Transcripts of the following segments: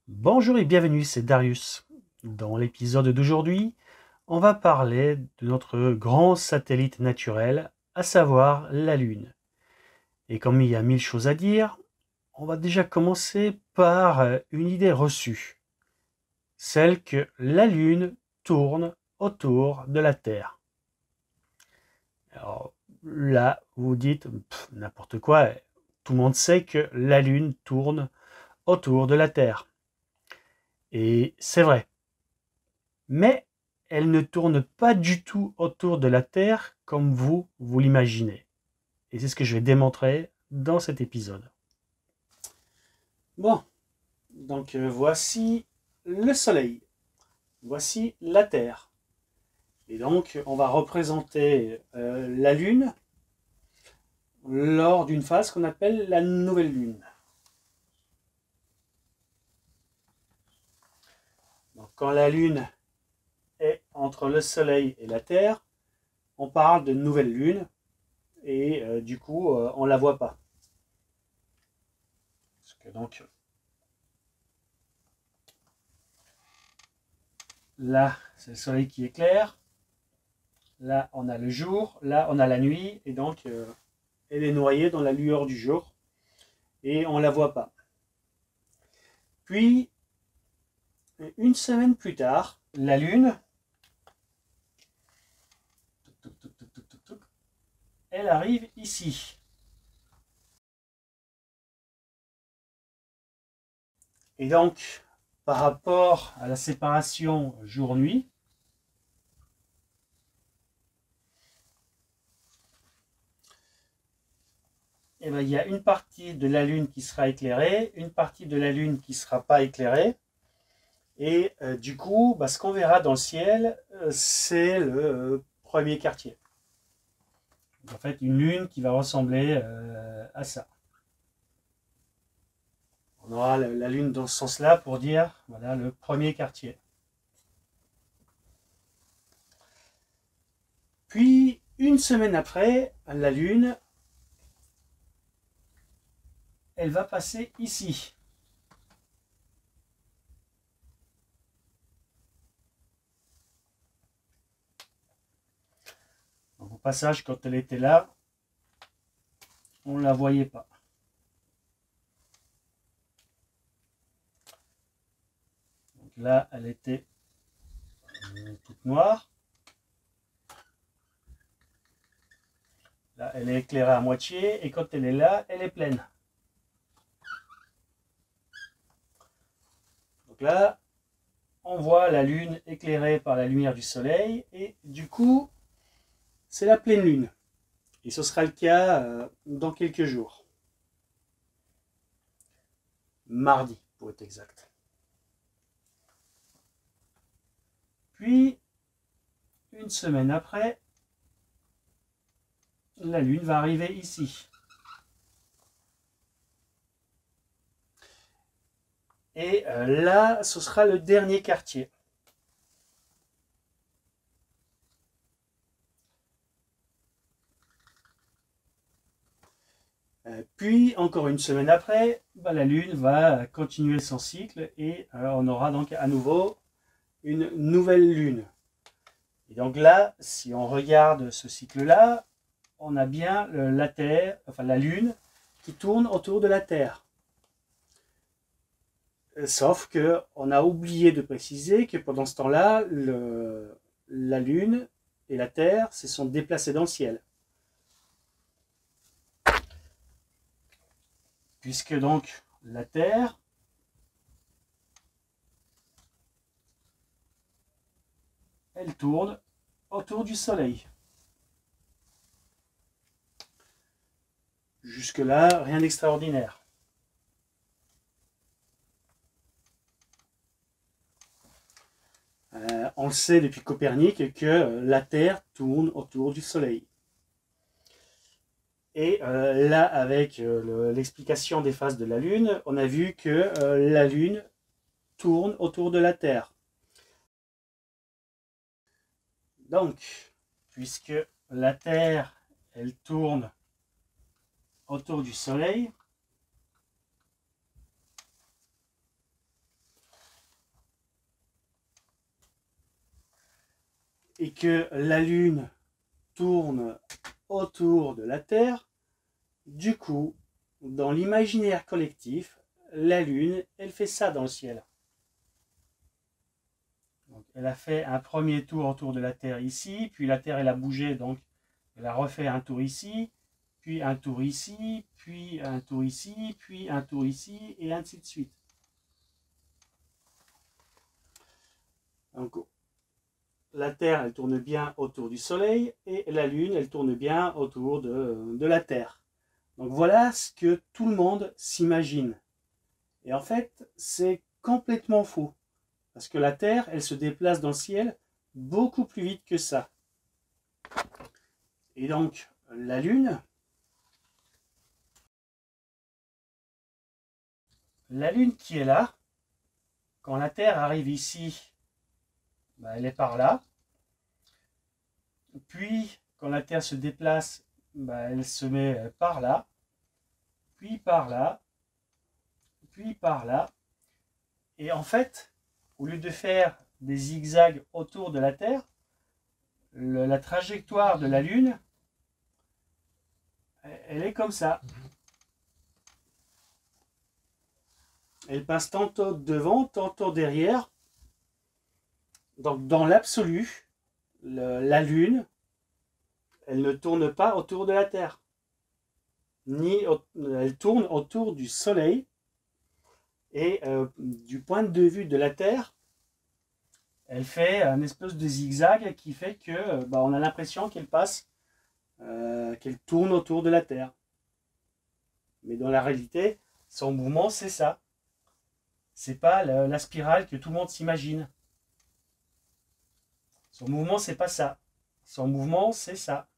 Bonjour et bienvenue, c'est Darius. Dans l'épisode d'aujourd'hui, on va parler de notre grand satellite naturel, à savoir la Lune. Et comme il y a 1000 choses à dire, on va déjà commencer par une idée reçue, celle que la Lune tourne autour de la Terre. Alors là, vous vous dites, n'importe quoi, tout le monde sait que la Lune tourne autour de la Terre. Et c'est vrai. Mais elle ne tourne pas du tout autour de la Terre comme vous l'imaginez. Et c'est ce que je vais démontrer dans cet épisode. Bon, donc voici le Soleil. Voici la Terre. Et donc on va représenter la Lune lors d'une phase qu'on appelle la nouvelle Lune. Donc quand la Lune est entre le Soleil et la Terre, on parle de nouvelle Lune et du coup on ne la voit pas. Parce que donc là, c'est le soleil qui éclaire. Là, on a le jour. Là, on a la nuit. Et donc, elle est noyée dans la lueur du jour. Et on ne la voit pas. Puis, une semaine plus tard, la Lune, elle arrive ici. Et donc, par rapport à la séparation jour-nuit, eh ben, il y a une partie de la Lune qui sera éclairée, une partie de la Lune qui ne sera pas éclairée. Et du coup, ce qu'on verra dans le ciel, c'est le premier quartier. En fait, une lune qui va ressembler à ça. On aura la lune dans ce sens-là pour dire, voilà, le premier quartier. Puis, une semaine après, la lune, elle va passer ici. Donc, au passage, quand elle était là, on ne la voyait pas. Donc là, elle était toute noire. Là, elle est éclairée à moitié. Et quand elle est là, elle est pleine. Donc là, on voit la lune éclairée par la lumière du soleil. Et du coup, c'est la pleine lune. Et ce sera le cas dans quelques jours. Mardi, pour être exact. Puis, une semaine après, la Lune va arriver ici. Et là, ce sera le dernier quartier. Puis, encore une semaine après, la Lune va continuer son cycle et on aura donc à nouveau une nouvelle Lune. Et donc là, si on regarde ce cycle-là, on a bien la Terre, enfin la Lune, qui tourne autour de la Terre. Sauf que on a oublié de préciser que pendant ce temps-là, la Lune et la Terre se sont déplacés dans le ciel. Puisque donc la Terre elle tourne autour du Soleil. Jusque-là, rien d'extraordinaire. On le sait depuis Copernic que la Terre tourne autour du Soleil. Et là, avec l'explication des phases de la Lune, on a vu que la Lune tourne autour de la Terre. Donc, puisque la Terre, elle tourne autour du Soleil, et que la Lune tourne autour de la Terre, du coup, dans l'imaginaire collectif, la Lune, elle fait ça dans le ciel. Donc, elle a fait un premier tour autour de la Terre ici, puis la Terre elle a bougé, donc elle a refait un tour ici, puis un tour ici, puis un tour ici, puis un tour ici, et ainsi de suite. Donc, la Terre, elle tourne bien autour du Soleil, et la Lune, elle tourne bien autour de la Terre. Donc voilà ce que tout le monde s'imagine. Et en fait, c'est complètement faux. Parce que la Terre, elle se déplace dans le ciel beaucoup plus vite que ça. Et donc, la Lune qui est là, quand la Terre arrive ici, ben, elle est par là. Puis, quand la Terre se déplace, ben, elle se met par là, puis par là, puis par là. Et en fait, au lieu de faire des zigzags autour de la Terre, la trajectoire de la Lune, elle est comme ça. Elle passe tantôt devant, tantôt derrière. Donc dans l'absolu, la Lune, elle ne tourne pas autour de la Terre. Elle tourne autour du Soleil. Et du point de vue de la Terre, elle fait un espèce de zigzag qui fait que on a l'impression qu'elle passe, qu'elle tourne autour de la Terre. Mais dans la réalité, son mouvement, c'est ça. C'est pas la spirale que tout le monde s'imagine. Son mouvement, c'est pas ça. Son mouvement, c'est ça.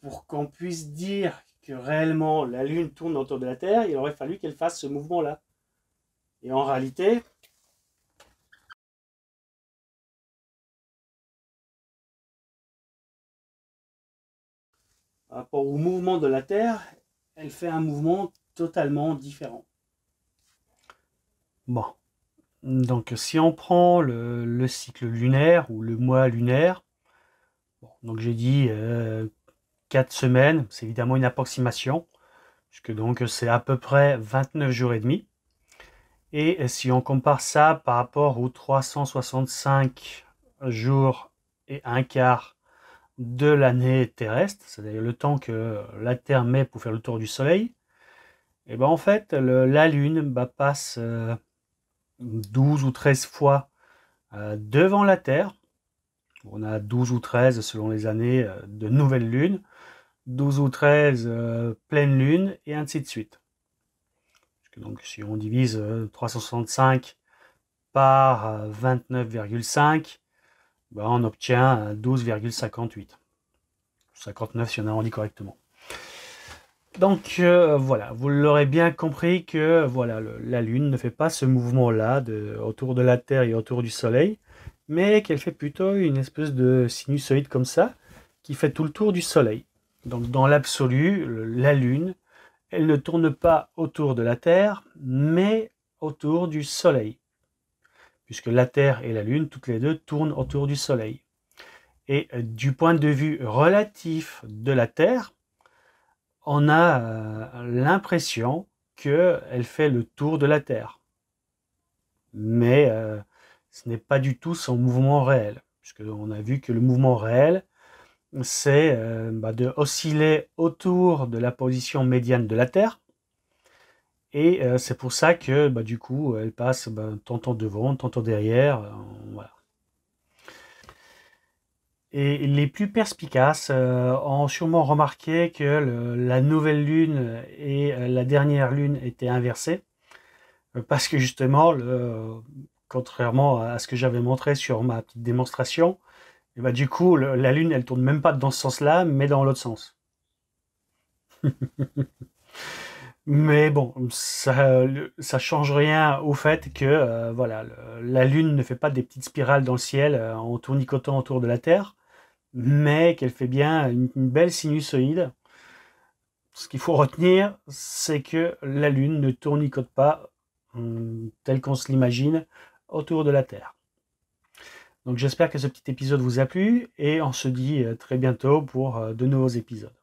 Pour qu'on puisse dire que réellement la Lune tourne autour de la Terre, il aurait fallu qu'elle fasse ce mouvement-là. Et en réalité, par rapport au mouvement de la Terre, elle fait un mouvement totalement différent. Bon, donc si on prend le cycle lunaire ou le mois lunaire, bon, donc j'ai dit 4 semaines, c'est évidemment une approximation, puisque donc c'est à peu près 29 jours et demi. Et si on compare ça par rapport aux 365 jours et un quart de l'année terrestre, c'est-à-dire le temps que la Terre met pour faire le tour du Soleil, et ben en fait la Lune passe 12 ou 13 fois devant la Terre. On a 12 ou 13 selon les années de nouvelle lune, 12 ou 13 pleine lune, et ainsi de suite. Donc si on divise 365 par 29,5, on obtient 12,58. 59 si on arrondit correctement. Donc voilà, vous l'aurez bien compris que voilà, la Lune ne fait pas ce mouvement-là autour de la Terre et autour du Soleil, mais qu'elle fait plutôt une espèce de sinusoïde comme ça, qui fait tout le tour du Soleil. Donc dans l'absolu, la Lune, elle ne tourne pas autour de la Terre, mais autour du Soleil. Puisque la Terre et la Lune, toutes les deux, tournent autour du Soleil. Et du point de vue relatif de la Terre, on a l'impression qu'elle fait le tour de la Terre. Mais ce n'est pas du tout son mouvement réel. Puisqu'on a vu que le mouvement réel, c'est de osciller autour de la position médiane de la Terre. Et c'est pour ça que du coup, elle passe tantôt devant, tantôt derrière. Voilà. Et les plus perspicaces ont sûrement remarqué que la nouvelle lune et la dernière lune étaient inversées. Parce que justement, contrairement à ce que j'avais montré sur ma petite démonstration, et du coup, la lune, elle tourne même pas dans ce sens-là, mais dans l'autre sens. Mais bon, ça change rien au fait que voilà, la Lune ne fait pas des petites spirales dans le ciel en tournicotant autour de la Terre, mais qu'elle fait bien une belle sinusoïde. Ce qu'il faut retenir, c'est que la Lune ne tournicote pas tel qu'on se l'imagine autour de la Terre. Donc j'espère que ce petit épisode vous a plu et on se dit très bientôt pour de nouveaux épisodes.